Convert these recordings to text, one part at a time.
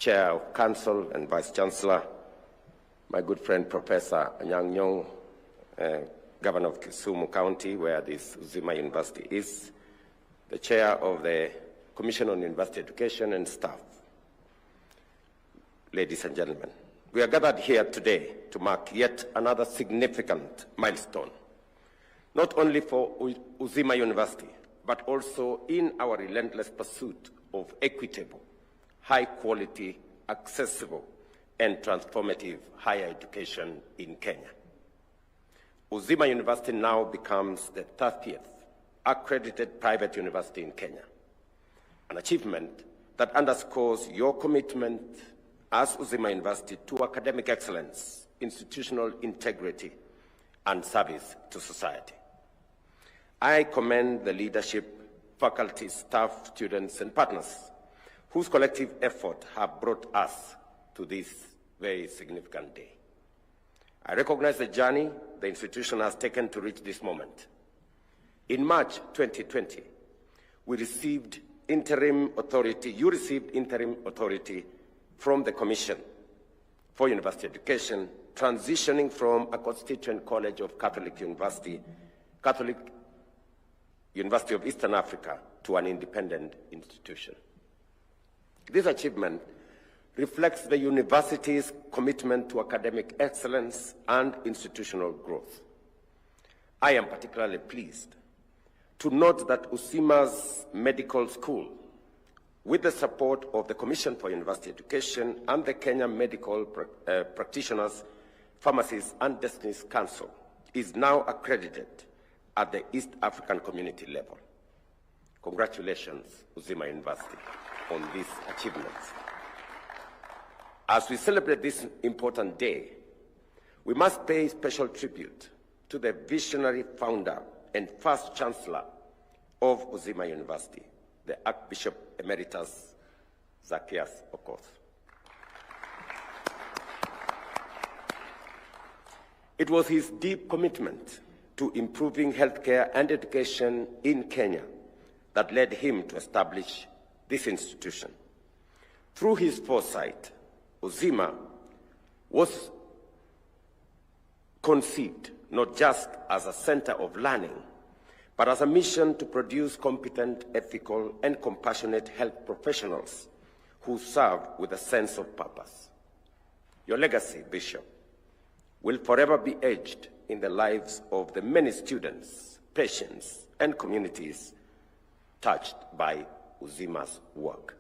Chair of Council and Vice Chancellor, my good friend Professor Anyang' Nyong'o, Governor of Kisumu County, where this Uzima University is, the Chair of the Commission on University Education and staff. Ladies and gentlemen, we are gathered here today to mark yet another significant milestone, not only for Uzima University, but also in our relentless pursuit of equitable, high-quality, accessible, and transformative higher education in Kenya. Uzima University now becomes the 30th accredited private university in Kenya, an achievement that underscores your commitment as Uzima University to academic excellence, institutional integrity, and service to society. I commend the leadership, faculty, staff, students, and partners whose collective effort have brought us to this very significant day. I recognize the journey the institution has taken to reach this moment. In March 2020, you received interim authority from the Commission for University Education, transitioning from a constituent college of Catholic University of Eastern Africa, to an independent institution. This achievement reflects the university's commitment to academic excellence and institutional growth. I am particularly pleased to note that Uzima's medical school, with the support of the Commission for University Education and the Kenya Medical Practitioners, Pharmacists and Destinies Council, is now accredited at the East African community level. Congratulations, Uzima University, on these achievements. As we celebrate this important day, we must pay special tribute to the visionary founder and first chancellor of Uzima University, the Archbishop Emeritus Zacchaeus Okoth. It was his deep commitment to improving healthcare and education in Kenya that led him to establish this institution. Through his foresight, Uzima was conceived not just as a center of learning, but as a mission to produce competent, ethical, and compassionate health professionals who serve with a sense of purpose. Your legacy, Bishop, will forever be etched in the lives of the many students, patients, and communities touched by Uzima's work.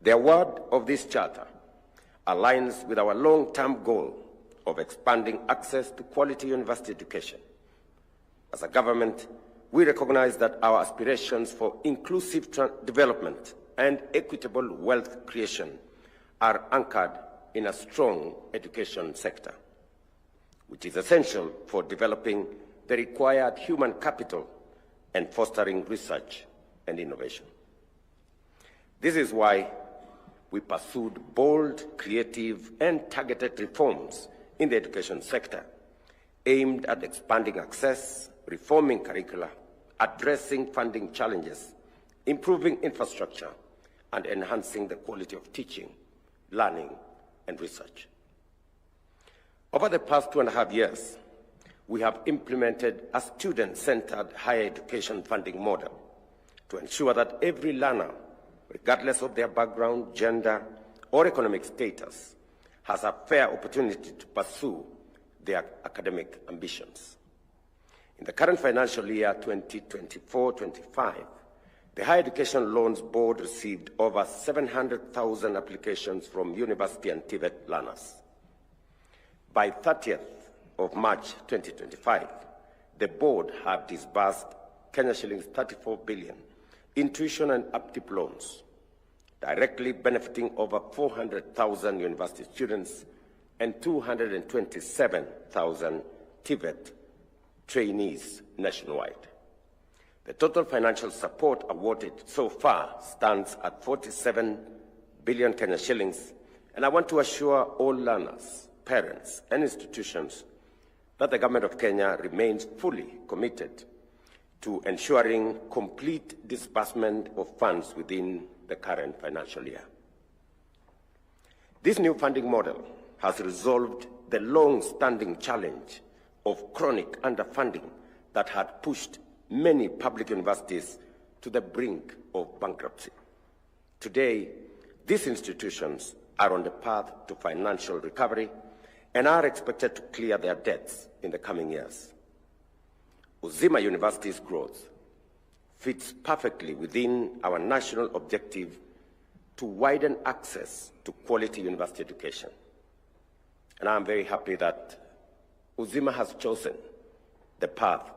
The award of this charter aligns with our long-term goal of expanding access to quality university education. As a government, we recognize that our aspirations for inclusive development and equitable wealth creation are anchored in a strong education sector, which is essential for developing the required human capital and fostering research and innovation. This is why we pursued bold, creative, and targeted reforms in the education sector, aimed at expanding access, reforming curricula, addressing funding challenges, improving infrastructure, and enhancing the quality of teaching, learning, and research. Over the past 2.5 years, we have implemented a student-centered higher education funding model to ensure that every learner, regardless of their background, gender, or economic status, has a fair opportunity to pursue their academic ambitions. In the current financial year 2024-25, the Higher Education Loans Board received over 700,000 applications from university and TVET learners. By 30th of March 2025, the board have disbursed Kenya shillings 34 billion in tuition and upkeep loans, directly benefiting over 400,000 university students and 227,000 TVET trainees nationwide. The total financial support awarded so far stands at 47 billion Kenya shillings, and I want to assure all learners, parents, and institutions that the Government of Kenya remains fully committed to ensuring complete disbursement of funds within the the current financial year. This new funding model has resolved the long-standing challenge of chronic underfunding that had pushed many public universities to the brink of bankruptcy. Today, these institutions are on the path to financial recovery and are expected to clear their debts in the coming years. Uzima University's growth fits perfectly within our national objective to widen access to quality university education. And I'm very happy that Uzima has chosen the path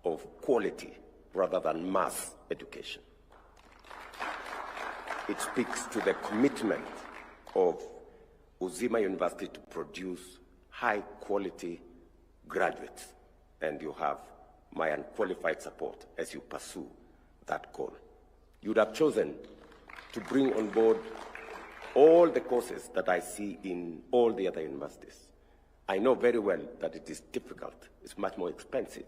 of quality rather than mass education. It speaks to the commitment of Uzima University to produce high-quality graduates, and you have my unqualified support as you pursue that goal. You would have chosen to bring on board all the courses that I see in all the other universities. I know very well that it is difficult, it's much more expensive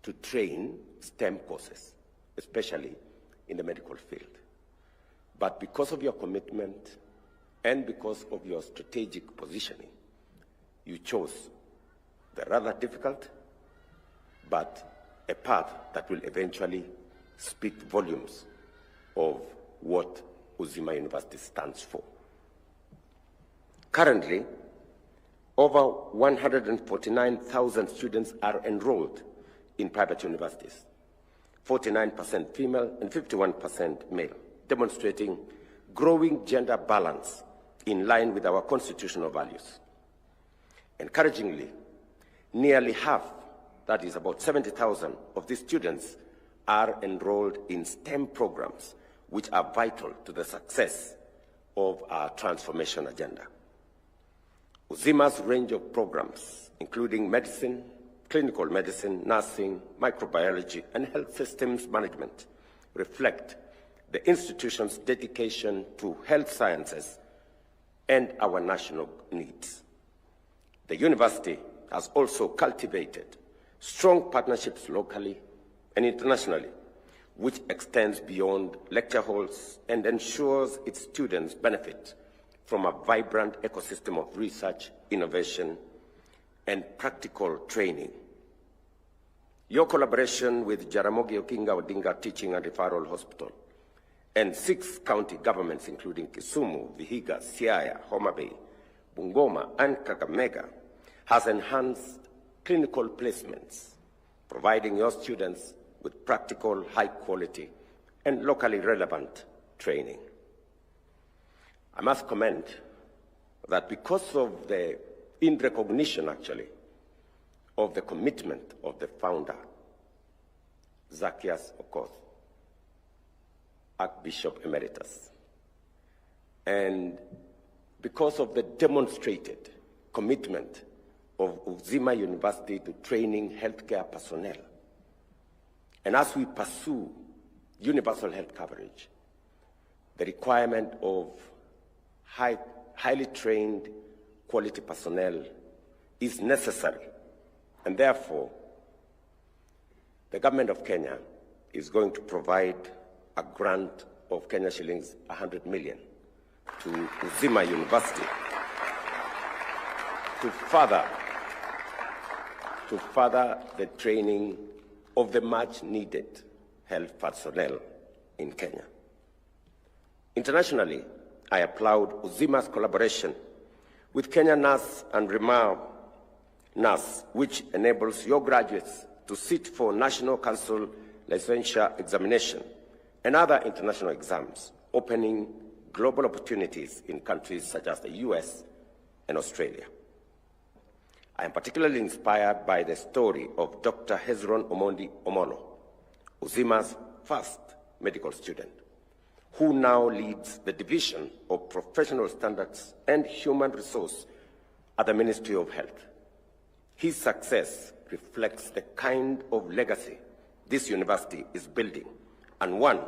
to train STEM courses, especially in the medical field. But because of your commitment and because of your strategic positioning, you chose the rather difficult, but a path that will eventually speak volumes of what Uzima University stands for. Currently, over 149,000 students are enrolled in private universities, 49% female and 51% male, demonstrating growing gender balance in line with our constitutional values. Encouragingly, nearly half, that is about 70,000 of these students, are enrolled in STEM programs, which are vital to the success of our transformation agenda. Uzima's range of programs, including medicine, clinical medicine, nursing, microbiology, and health systems management, reflect the institution's dedication to health sciences and our national needs. The university has also cultivated strong partnerships locally and internationally, which extends beyond lecture halls and ensures its students benefit from a vibrant ecosystem of research, innovation, and practical training. Your collaboration with Jaramogi Oginga Odinga Teaching and Referral Hospital and 6 county governments, including Kisumu, Vihiga, Siaya, Homa Bay, Bungoma, and Kakamega, has enhanced clinical placements, providing your students with practical, high-quality, and locally relevant training. I must comment that because of in recognition, actually, of the commitment of the founder, Zacchaeus Okoth, Archbishop Emeritus, and because of the demonstrated commitment of Uzima University to training healthcare personnel, and as we pursue universal health coverage, the requirement of highly trained quality personnel is necessary, and therefore the government of Kenya is going to provide a grant of Kenya shillings 100 million to Uzima University to further the training of the much needed health personnel in Kenya. Internationally, I applaud Uzima's collaboration with Kenya Nurse and Remar Nurse, which enables your graduates to sit for National Council licensure examination and other international exams, opening global opportunities in countries such as the US and Australia. I am particularly inspired by the story of Dr. Hezron Omondi Omolo, Uzima's first medical student, who now leads the Division of Professional Standards and Human Resource at the Ministry of Health. His success reflects the kind of legacy this university is building, and one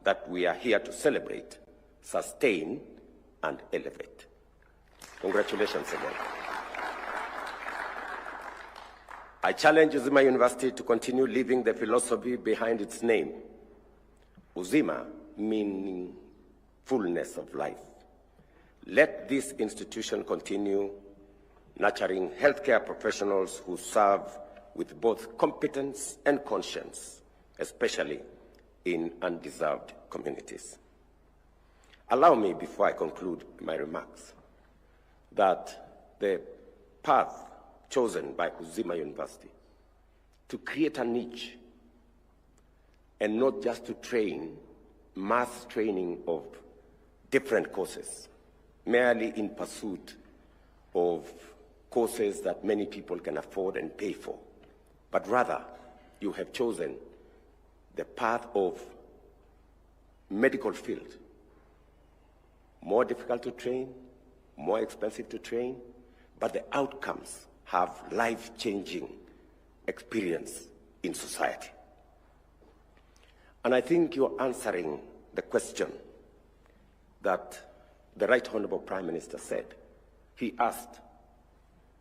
that we are here to celebrate, sustain, and elevate. Congratulations again. I challenge Uzima University to continue living the philosophy behind its name. Uzima meaning fullness of life. Let this institution continue nurturing healthcare professionals who serve with both competence and conscience, especially in undeserved communities. Allow me, before I conclude my remarks, that the path chosen by Uzima University to create a niche and not just to train, mass training of different courses, merely in pursuit of courses that many people can afford and pay for, but rather you have chosen the path of medical field, more difficult to train, more expensive to train, but the outcomes have life-changing experience in society. And I think you're answering the question that the Right Honorable Prime Minister said. He asked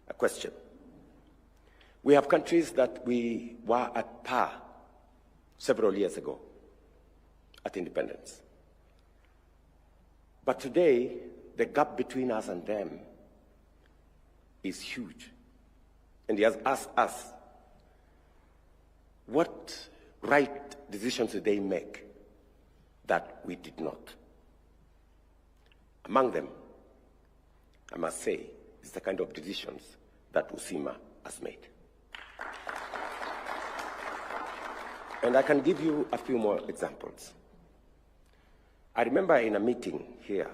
a question. We have countries that we were at par several years ago at independence. But today, the gap between us and them is huge. And he has asked us, what right decisions did they make that we did not? Among them, I must say, is the kind of decisions that Uzima has made. And I can give you a few more examples. I remember in a meeting here,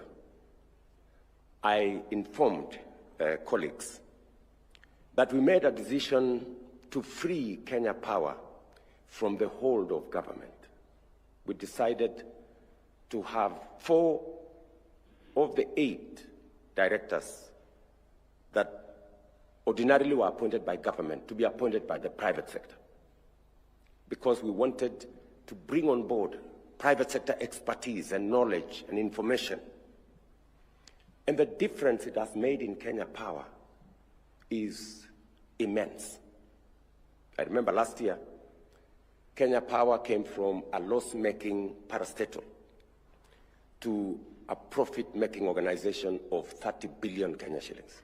I informed colleagues that we made a decision to free Kenya Power from the hold of government. We decided to have 4 of the 8 directors that ordinarily were appointed by government to be appointed by the private sector, because we wanted to bring on board private sector expertise and knowledge and information. And the difference it has made in Kenya Power is immense. I remember last year, Kenya Power came from a loss-making parastatal to a profit-making organization of 30 billion Kenya shillings.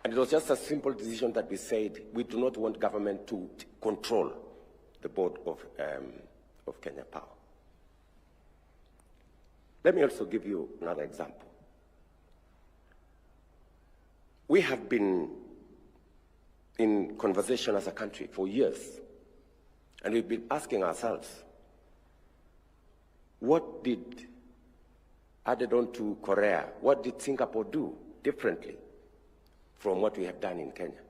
And it was just a simple decision that we said, we do not want government to control the board of Kenya Power. Let me also give you another example. We have been in conversation as a country for years, and we've been asking ourselves, what did, added on to Korea, what did Singapore do differently from what we have done in Kenya?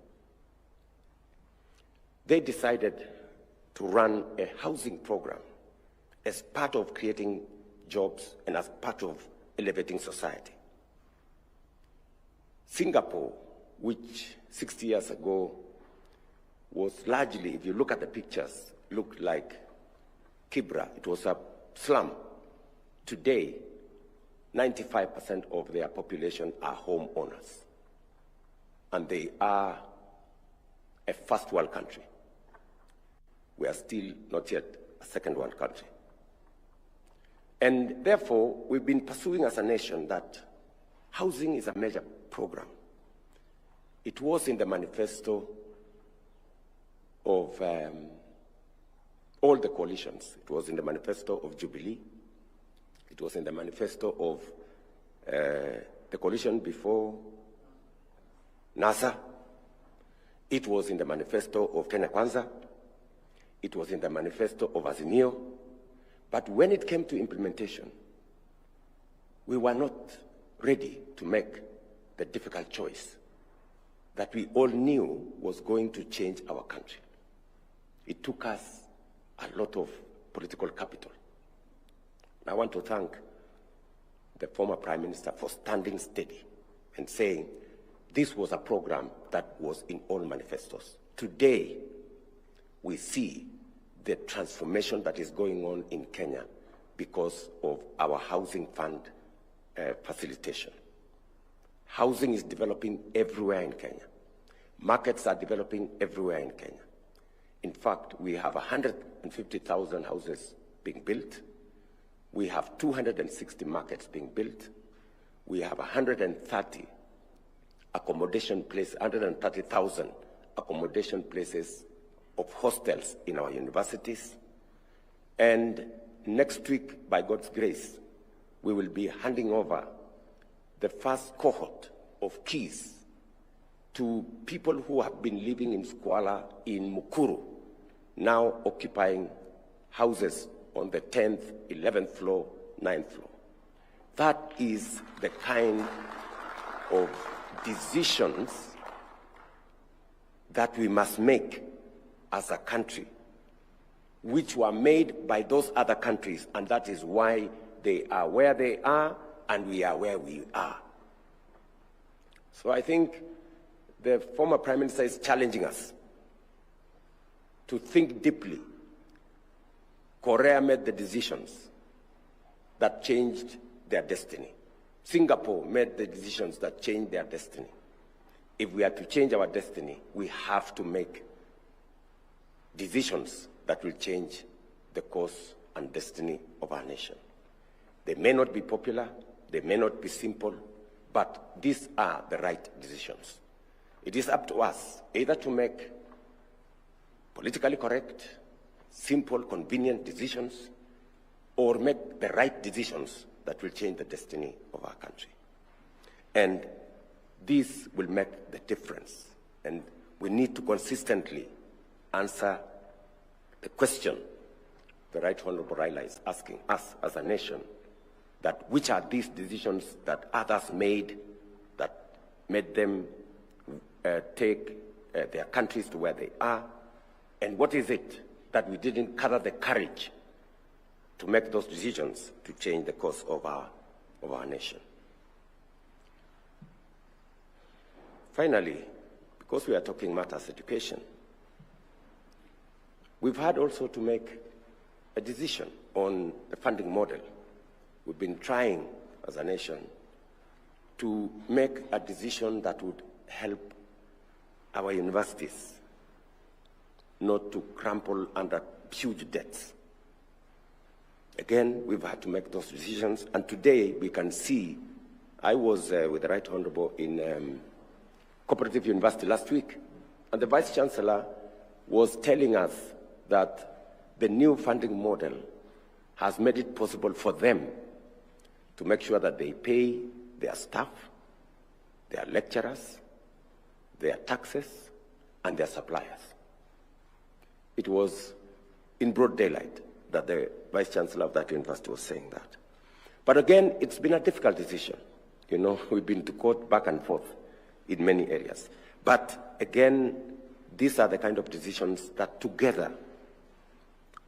They decided to run a housing program as part of creating jobs and as part of elevating society. Singapore, which 60 years ago was largely, if you look at the pictures, looked like Kibra. It was a slum. Today, 95% of their population are homeowners. And they are a first world country. We are still not yet a second world country. And therefore, we've been pursuing as a nation that housing is a major program. It was in the manifesto of all the coalitions. It was in the manifesto of Jubilee. It was in the manifesto of the coalition before NASA. It was in the manifesto of Kenya Kwanza. It was in the manifesto of Azimio. But when it came to implementation, we were not ready to make the difficult choice that we all knew was going to change our country. It took us a lot of political capital. I want to thank the former Prime Minister for standing steady and saying this was a program that was in all manifestos. Today, we see the transformation that is going on in Kenya because of our housing fund facilitation. Housing is developing everywhere in Kenya. Markets are developing everywhere in Kenya. In fact, we have 150,000 houses being built We have 260 markets being built. We have 130,000 accommodation places of hostels in our universities. And next week, by God's grace, we will be handing over the first cohort of keys to people who have been living in squalor in Mukuru, now occupying houses on the 10th, 11th floor, 9th floor. That is the kind of decisions that we must make as a country, which were made by those other countries, and that is why they are where they are and we are where we are. So I think the former Prime Minister is challenging us to think deeply. Korea made the decisions that changed their destiny. Singapore made the decisions that changed their destiny. If we are to change our destiny, we have to make decisions that will change the course and destiny of our nation. They may not be popular, they may not be simple, but these are the right decisions. It is up to us either to make politically correct, simple, convenient decisions, or make the right decisions that will change the destiny of our country. And this will make the difference. And we need to consistently answer the question the Right Honorable Raila is asking us as a nation, that which are these decisions that others made that made them take their countries to where they are, and what is it that we didn't gather the courage to make those decisions to change the course of our nation. Finally, because we are talking matters education, we've had also to make a decision on the funding model. We've been trying as a nation to make a decision that would help our universities not to crumple under huge debts. Again, we've had to make those decisions, and today we can see, I was with the Right Honorable in Cooperative University last week, and the Vice Chancellor was telling us that the new funding model has made it possible for them to make sure that they pay their staff, their lecturers, their taxes, and their suppliers. It was in broad daylight that the Vice Chancellor of that university was saying that. But again, it's been a difficult decision. You know, we've been to court back and forth in many areas. But again, these are the kind of decisions that together,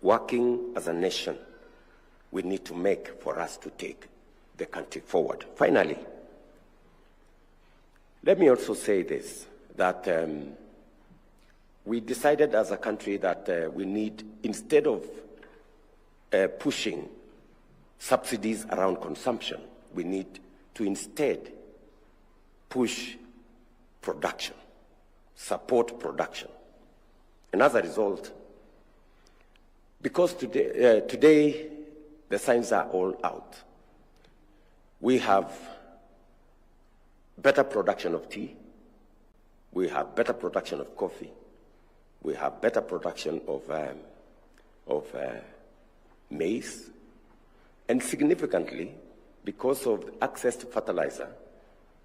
working as a nation, we need to make for us to take the country forward. Finally, let me also say this, that we decided as a country that we need, instead of pushing subsidies around consumption, we need to instead push production, support production. And as a result, because today the signs are all out, we have better production of tea, we have better production of coffee, we have better production of maize, and significantly, because of access to fertilizer,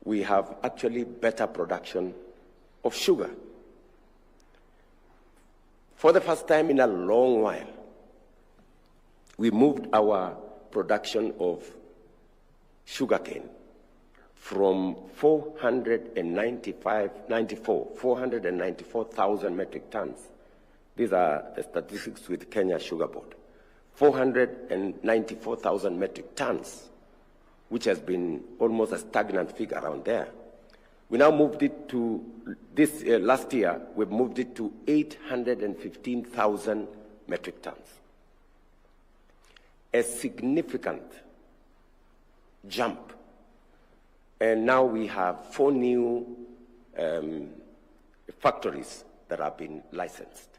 we have actually better production of sugar. For the first time in a long while, we moved our production of sugarcane from 494,000 metric tons. These are the statistics with Kenya Sugar Board. 494,000 metric tons, which has been almost a stagnant figure around there. We now moved it to, this last year, we've moved it to 815,000 metric tons. A significant jump. And now we have 4 new factories that have been licensed.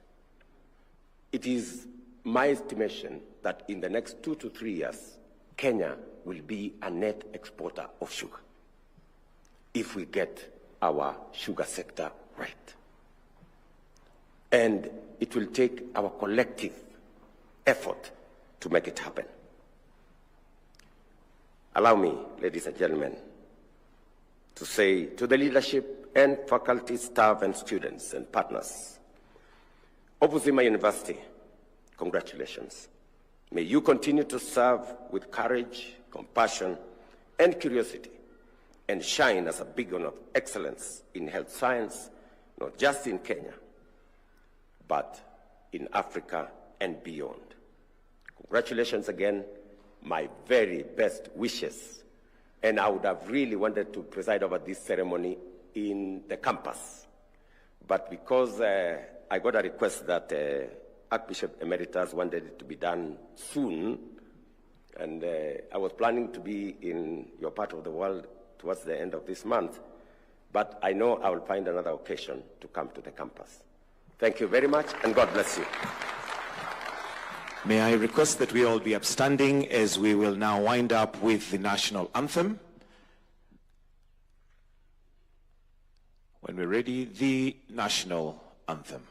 It is my estimation that in the next 2 to 3 years, Kenya will be a net exporter of sugar if we get our sugar sector right. And it will take our collective effort to make it happen. Allow me, ladies and gentlemen, to say to the leadership and faculty, staff, and students and partners of Uzima University, congratulations. May you continue to serve with courage, compassion, and curiosity, and shine as a beacon of excellence in health science, not just in Kenya, but in Africa and beyond. Congratulations again, my very best wishes. And I would have really wanted to preside over this ceremony in the campus. But because I got a request that Archbishop Emeritus wanted it to be done soon, and I was planning to be in your part of the world towards the end of this month, but I know I will find another occasion to come to the campus. Thank you very much, and God bless you. May I request that we all be upstanding as we will now wind up with the national anthem. When we're ready, the national anthem.